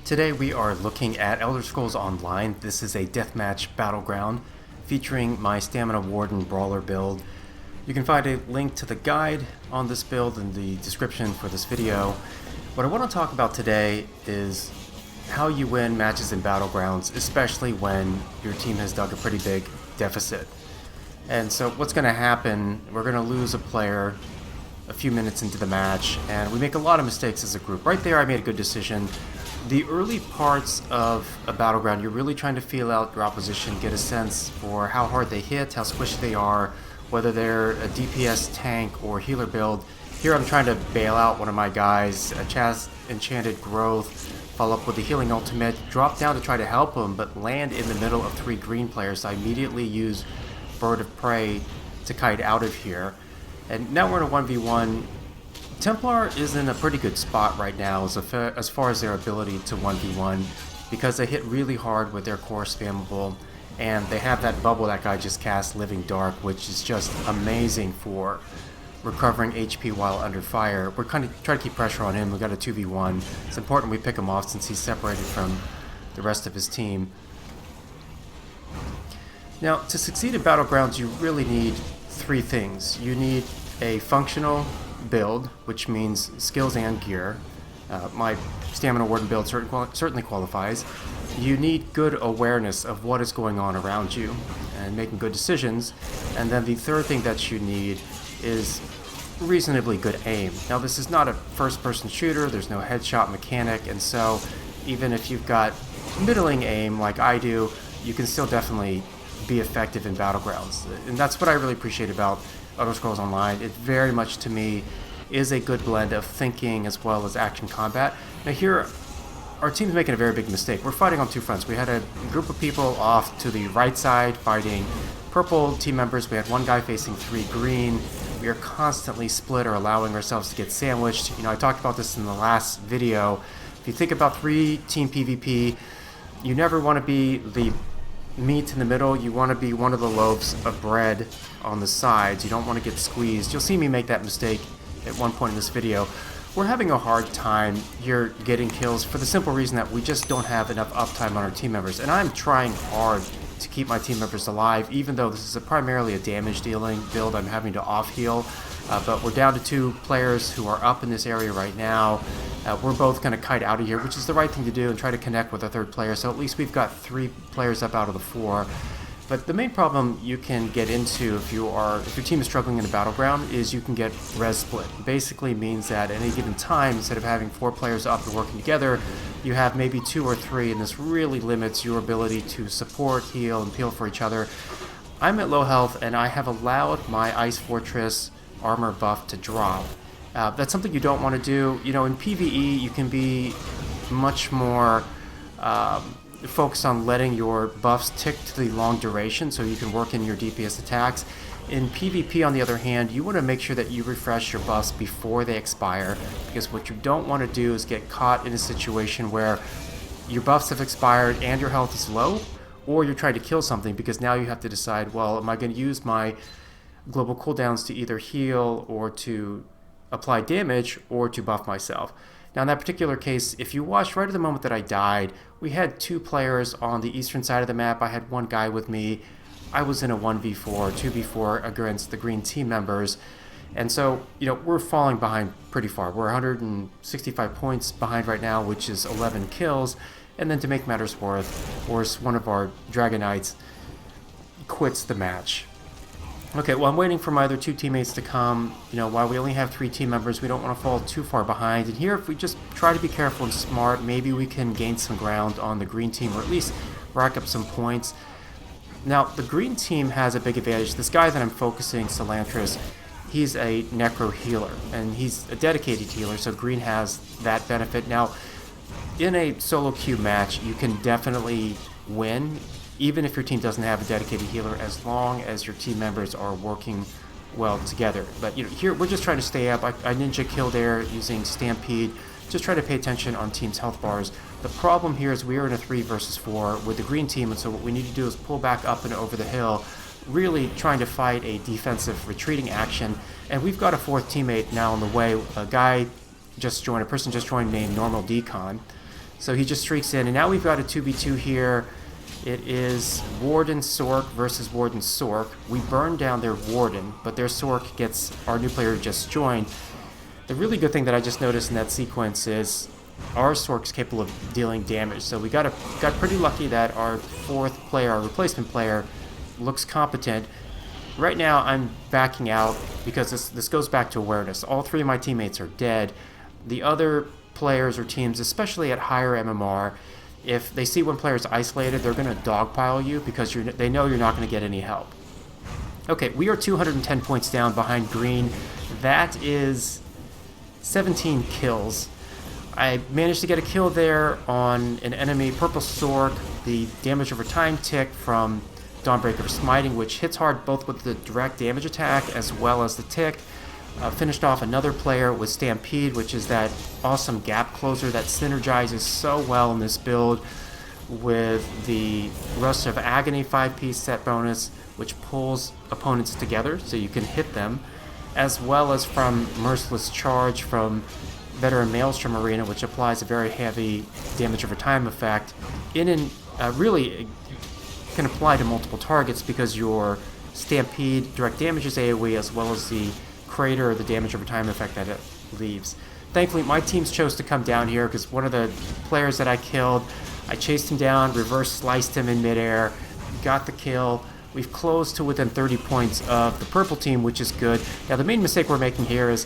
Today we are looking at Elder Scrolls Online. This is a Deathmatch Battleground featuring my Stamina Warden Brawler build. You can find a link to the guide on this build in the description for this video. What I want to talk about today is how you win matches in Battlegrounds, especially when your team has dug a pretty big deficit. And so what's going to happen, we're going to lose a player a few minutes into the match, and we make a lot of mistakes as a group. Right there I made a good decision. The early parts of a Battleground, you're really trying to feel out your opposition, get a sense for how hard they hit, how squishy they are, whether they're a DPS tank or healer build. Here I'm trying to bail out one of my guys, a Chaz Enchanted Growth, follow up with the healing ultimate, drop down to try to help him, but land in the middle of 3 green players. So I immediately use Bird of Prey to kite out of here. And now we're in a 1v1. Templar is in a pretty good spot right now as far as their ability to 1v1 because they hit really hard with their core spammable, and they have that bubble that guy just cast, Living Dark, which is just amazing for recovering HP while under fire. We're kind of trying to keep pressure on him. We got a 2v1. It's important we pick him off since he's separated from the rest of his team. Now, to succeed in Battlegrounds, you really need 3 things. You need a functional build, which means skills and gear. My Stamina Warden build certainly qualifies. You need good awareness of what is going on around you and making good decisions. And then the third thing that you need is reasonably good aim. Now, this is not a first-person shooter. There's no headshot mechanic, and so even if you've got middling aim like I do, you can still definitely be effective in Battlegrounds. And that's what I really appreciate about Elder Scrolls Online. It very much, to me, is a good blend of thinking as well as action combat. Now here, our team's making a very big mistake. We're fighting on 2 fronts. We had a group of people off to the right side fighting purple team members. We had one guy facing 3 green. We are constantly split or allowing ourselves to get sandwiched. You know, I talked about this in the last video. If you think about 3-team PvP, you never want to be the meat in the middle. You want to be one of the loaves of bread on the sides. You don't want to get squeezed. You'll see me make that mistake at one point in this video. We're having a hard time here getting kills for the simple reason that we just don't have enough uptime on our team members, and I'm trying hard to keep my team members alive, even though this is primarily a damage dealing build. I'm having to off heal, but we're down to 2 players who are up in this area right now. We're both going to kite out of here, which is the right thing to do, and try to connect with a 3rd player, so at least we've got 3 players up out of the 4. But the main problem you can get into if your team is struggling in a Battleground is you can get res split. It basically means that at any given time, instead of having 4 players up and working together, you have maybe 2 or 3, and this really limits your ability to support, heal, and peel for each other. I'm at low health, and I have allowed my Ice Fortress armor buff to drop. That's something you don't want to do. You know, in PvE, you can be much more focused on letting your buffs tick to the long duration so you can work in your DPS attacks. In PvP, on the other hand, you want to make sure that you refresh your buffs before they expire, because what you don't want to do is get caught in a situation where your buffs have expired and your health is low, or you're trying to kill something, because now you have to decide, well, am I going to use my global cooldowns to either heal or to apply damage or to buff myself. Now, in that particular case, if you watched right at the moment that I died, we had 2 players on the eastern side of the map. I had 1 guy with me. I was in a 1v4, 2v4 against the green team members. And so, you know, we're falling behind pretty far. We're 165 points behind right now, which is 11 kills. And then to make matters worse, one of our Dragon Knights quits the match. Okay, well, I'm waiting for my other 2 teammates to come. You know, while we only have 3 team members, we don't want to fall too far behind. And here, if we just try to be careful and smart, maybe we can gain some ground on the green team, or at least rack up some points. Now, the green team has a big advantage. This guy that I'm focusing, Cilantris, he's a necro healer, and he's a dedicated healer, so green has that benefit. Now, in a solo queue match, you can definitely win, even if your team doesn't have a dedicated healer, as long as your team members are working well together. But you know, here we're just trying to stay up. I ninja killed there using Stampede, just try to pay attention on team's health bars. The problem here is we are in a 3 versus 4 with the green team, and so what we need to do is pull back up and over the hill, really trying to fight a defensive retreating action. And we've got a 4th teammate now on the way, a guy just joined, a person just joined named Normal Decon. So he just streaks in, and now we've got a 2v2 here. It is Warden Sork versus Warden Sork. We burn down their Warden, but their Sork gets our new player who just joined. The really good thing that I just noticed in that sequence is our Sork's capable of dealing damage. So we got pretty lucky that our fourth player, our replacement player, looks competent. Right now I'm backing out because this goes back to awareness. All three of my teammates are dead. The other players or teams, especially at higher MMR, if they see one player is isolated, they're going to dogpile you because they know you're not going to get any help. Okay, we are 210 points down behind green. That is 17 kills. I managed to get a kill there on an enemy, Purple Sork, the damage over time tick from Dawnbreaker Smiting, which hits hard both with the direct damage attack as well as the tick. Finished off another player with Stampede, which is that awesome gap closer that synergizes so well in this build with the Rush of Agony 5-piece set bonus, which pulls opponents together so you can hit them, as well as from Merciless Charge from Veteran Maelstrom Arena, which applies a very heavy damage over time effect. Really can apply to multiple targets because your Stampede direct damages AoE as well as the Crater, the damage over time effect that it leaves. Thankfully, my teams chose to come down here because one of the players that I killed, I chased him down, reverse sliced him in midair, got the kill. We've closed to within 30 points of the purple team, which is good. Now, the main mistake we're making here is,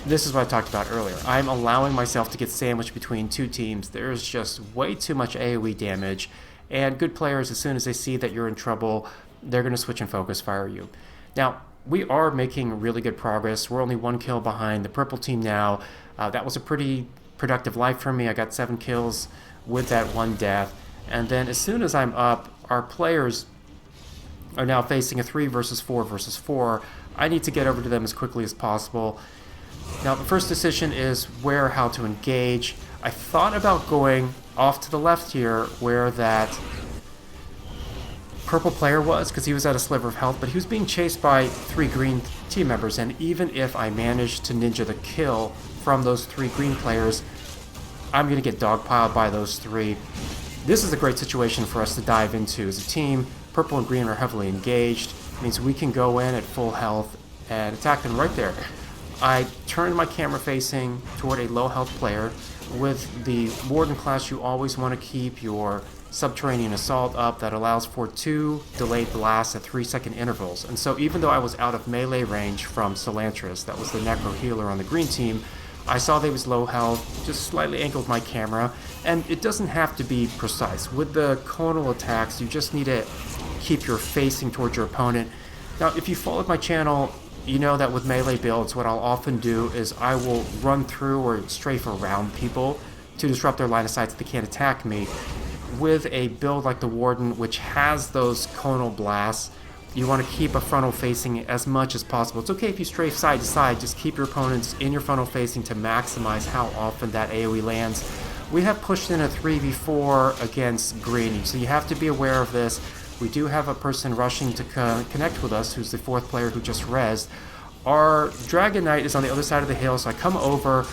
this is what I talked about earlier. I'm allowing myself to get sandwiched between two teams. There's just way too much AoE damage, and good players, as soon as they see that you're in trouble, they're going to switch and focus fire you. Now, we are making really good progress. We're only one kill behind the purple team now. That was a pretty productive life for me. I got 7 kills with that 1 death. And then as soon as I'm up, our players are now facing a 3 versus 4 versus 4. I need to get over to them as quickly as possible. Now, the first decision is where, how to engage. I thought about going off to the left here where that purple player was, because he was at a sliver of health, but he was being chased by 3 green team members, and even if I managed to ninja the kill from those 3 green players, I'm going to get dogpiled by those 3. This is a great situation for us to dive into as a team. Purple and green are heavily engaged. It means we can go in at full health and attack them right there. I turned my camera facing toward a low health player. With the Warden class, you always want to keep your Subterranean Assault up. That allows for 2 delayed blasts at 3-second intervals. And so even though I was out of melee range from Cilantris, that was the Necro Healer on the green team, I saw they was low health, just slightly angled my camera, and it doesn't have to be precise. With the conal attacks, you just need to keep your facing towards your opponent. Now, if you followed my channel, you know that with melee builds, what I'll often do is I will run through or strafe around people to disrupt their line of sight so they can't attack me. With a build like the Warden, which has those conal blasts, you want to keep a frontal facing as much as possible. It's okay if you strafe side to side, just keep your opponents in your frontal facing to maximize how often that AoE lands. We have pushed in a 3v4 against green, so you have to be aware of this. We do have a person rushing to connect with us, who's the 4th player who just rezzed. Our Dragon Knight is on the other side of the hill, so I come over,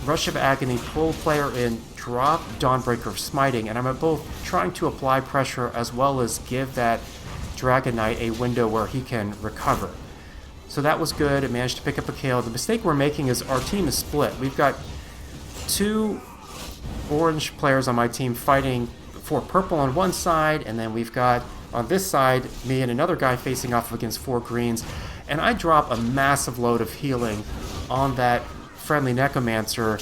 Rush of Agony, pull player in, drop Dawnbreaker Smiting, and I'm both trying to apply pressure as well as give that Dragon Knight a window where he can recover. So that was good. It managed to pick up a kill. The mistake we're making is our team is split. We've got 2 orange players on my team fighting for purple on one side, and then we've got on this side me and another guy facing off against 4 greens, and I drop a massive load of healing on that friendly Necromancer.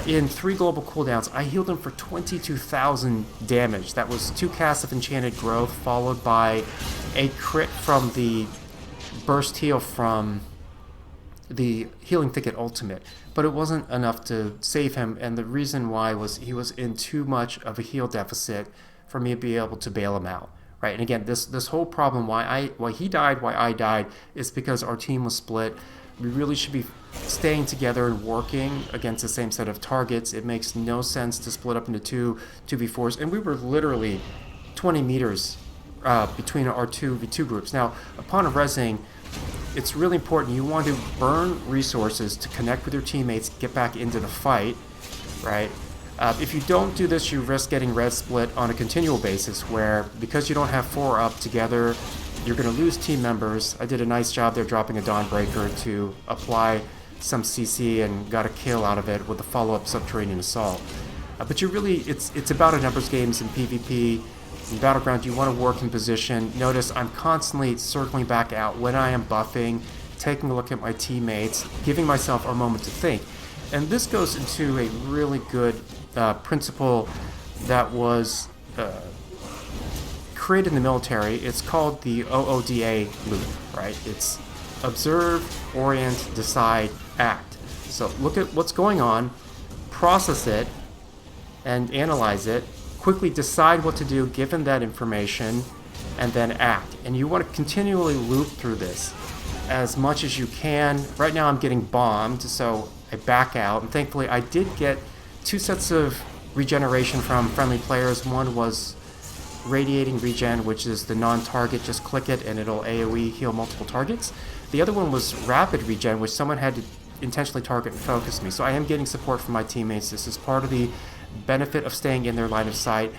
In 3 global cooldowns, I healed him for 22,000 damage. That was 2 casts of Enchanted Growth, followed by a crit from the burst heal from the Healing Thicket Ultimate. But it wasn't enough to save him, and the reason why was he was in too much of a heal deficit for me to be able to bail him out. Right, and again, this whole problem, why he died, why I died, is because our team was split. We really should be staying together and working against the same set of targets. It makes no sense to split up into 2v4s, and we were literally 20 meters between our 2v2 groups. Now, upon a rezzing, it's really important. You want to burn resources to connect with your teammates, get back into the fight, right? If you don't do this, you risk getting red split on a continual basis, where because you don't have 4 up together, you're going to lose team members. I did a nice job there dropping a Dawnbreaker to apply some CC and got a kill out of it with a follow-up Subterranean Assault. But you really, it's about a numbers games in PvP. In Battleground, you want to work in position. Notice I'm constantly circling back out when I am buffing, taking a look at my teammates, giving myself a moment to think. And this goes into a really good principle that was created in the military. It's called the OODA loop, right? It's observe, orient, decide, act. So look at what's going on, process it, and analyze it, quickly decide what to do given that information, and then act. And you want to continually loop through this as much as you can. Right now I'm getting bombed, so I back out, and thankfully I did get 2 sets of regeneration from friendly players. One was radiating regen, which is the non-target, just click it and it'll AoE heal multiple targets. The other one was rapid regen, which someone had to intentionally target and focus me. So I am getting support from my teammates. This is part of the benefit of staying in their line of sight.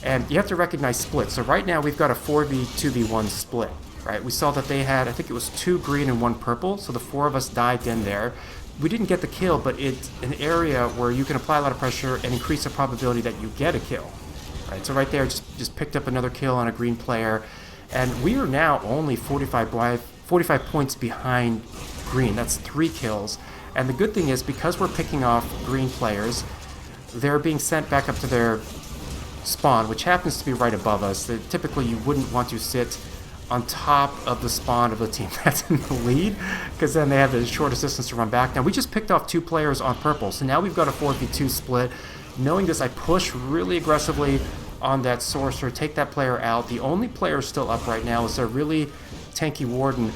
And you have to recognize splits. So right now we've got a 4v2v1 split, right? We saw that they had, I think it was 2 green and 1 purple, so the 4 of us dived in there. We didn't get the kill, but it's an area where you can apply a lot of pressure and increase the probability that you get a kill. Right, so right there, just picked up another kill on a green player, and we are now only 45 points behind green. That's 3 kills, and the good thing is because we're picking off green players, they're being sent back up to their spawn, which happens to be right above us. Typically, you wouldn't want to sit on top of the spawn of the team that's in the lead, because then they have the shortest distance to run back. Now, we just picked off 2 players on purple, so now we've got a 4v2 split. Knowing this, I push really aggressively on that sorcerer, take that player out. The only player still up right now is a really tanky warden.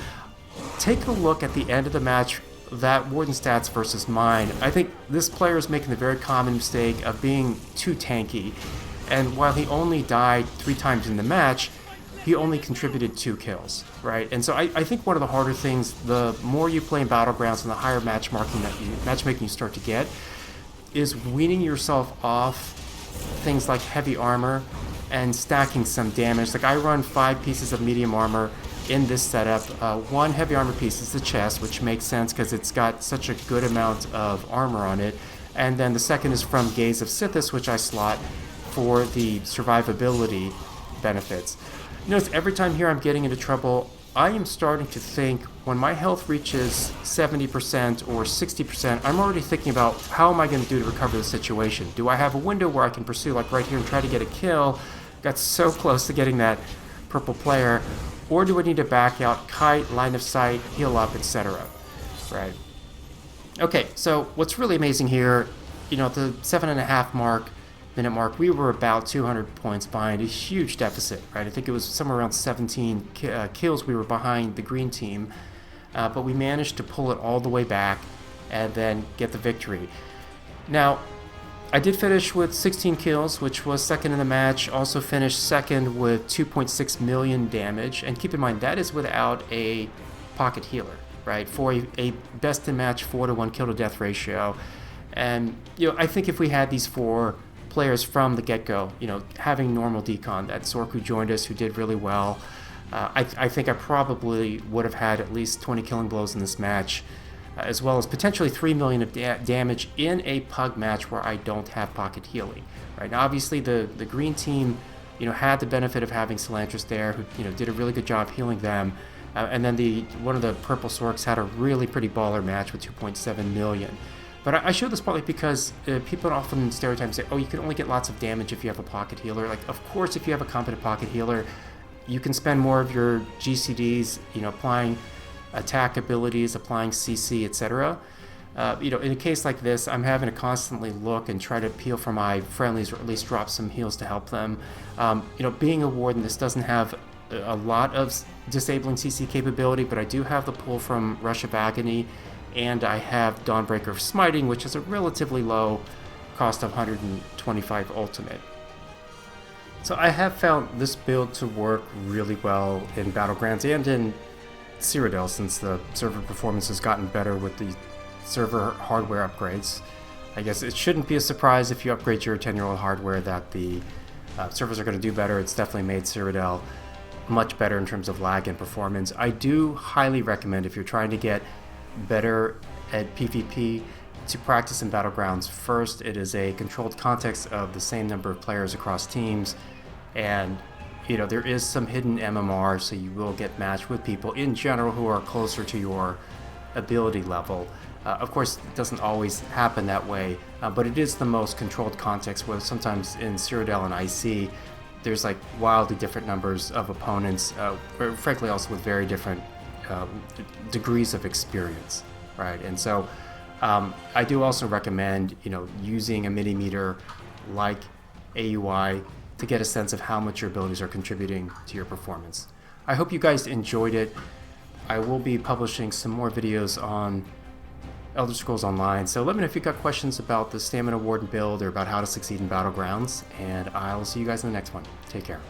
Take a look at the end of the match, that warden stats versus mine. I think this player is making the very common mistake of being too tanky, and while he only died 3 times in the match, he only contributed 2 kills, right? And so I think one of the harder things, the more you play in Battlegrounds and the higher matchmaking you start to get, is weaning yourself off things like heavy armor and stacking some damage. Like I run 5 pieces of medium armor in this setup. 1 heavy armor piece is the chest, which makes sense because it's got such a good amount of armor on it. And then the second is from Gaze of Sithis, which I slot for the survivability benefits. Notice every time here I'm getting into trouble, I am starting to think when my health reaches 70% or 60%, I'm already thinking about how am I going to do to recover the situation. Do I have a window where I can pursue, like right here, and try to get a kill? Got so close to getting that purple player. Or do I need to back out, kite, line of sight, heal up, etc.? Right. Okay, so what's really amazing here, you know, at the 7.5 minute mark, we were about 200 points behind, a huge deficit, right? I think it was somewhere around 17 kills we were behind the green team, but we managed to pull it all the way back and then get the victory. Now, I did finish with 16 kills, which was second in the match, also finished second with 2.6 million damage, and keep in mind, that is without a pocket healer, right? For a best in match 4-to-1 kill to death ratio. And, you know, I think if we had these 4 players from the get-go, you know, having normal decon, that Sork who joined us, who did really well, I think I probably would have had at least 20 killing blows in this match, as well as potentially 3 million of damage in a pug match where I don't have pocket healing. Right now, obviously the green team, you know, had the benefit of having Selantris there, who, you know, did a really good job healing them, and then one of the purple Sorks had a really pretty baller match with 2.7 million. But I show this partly because people often stereotype say, oh, you can only get lots of damage if you have a pocket healer. Like, of course, if you have a competent pocket healer, you can spend more of your GCDs, you know, applying attack abilities, applying CC, etc. You know, in a case like this, I'm having to constantly look and try to peel for my friendlies, or at least drop some heals to help them. You know, being a warden, this doesn't have a lot of disabling CC capability, but I do have the pull from Rush of Agony, and I have Dawnbreaker of Smiting, which is a relatively low cost of 125 ultimate. So I have found this build to work really well in Battlegrounds and in Cyrodiil, since the server performance has gotten better with the server hardware upgrades. I guess it shouldn't be a surprise if you upgrade your 10-year-old hardware that the servers are going to do better. It's definitely made Cyrodiil much better in terms of lag and performance. I do highly recommend, if you're trying to get better at PvP, to practice in Battlegrounds first. It is a controlled context of the same number of players across teams, and there is some hidden MMR, so you will get matched with people in general who are closer to your ability level. Of course, it doesn't always happen that way, but it is the most controlled context, where sometimes in Cyrodiil and IC, there's like wildly different numbers of opponents, or frankly also with very different degrees of experience, right? And so I do also recommend using a mini meter like AUI to get a sense of how much your abilities are contributing to your performance. I hope you guys enjoyed it. I will be publishing some more videos on Elder Scrolls Online, so let me know if you've got questions about the Stamina Warden build or about how to succeed in Battlegrounds, and I'll see you guys in the next one. Take care.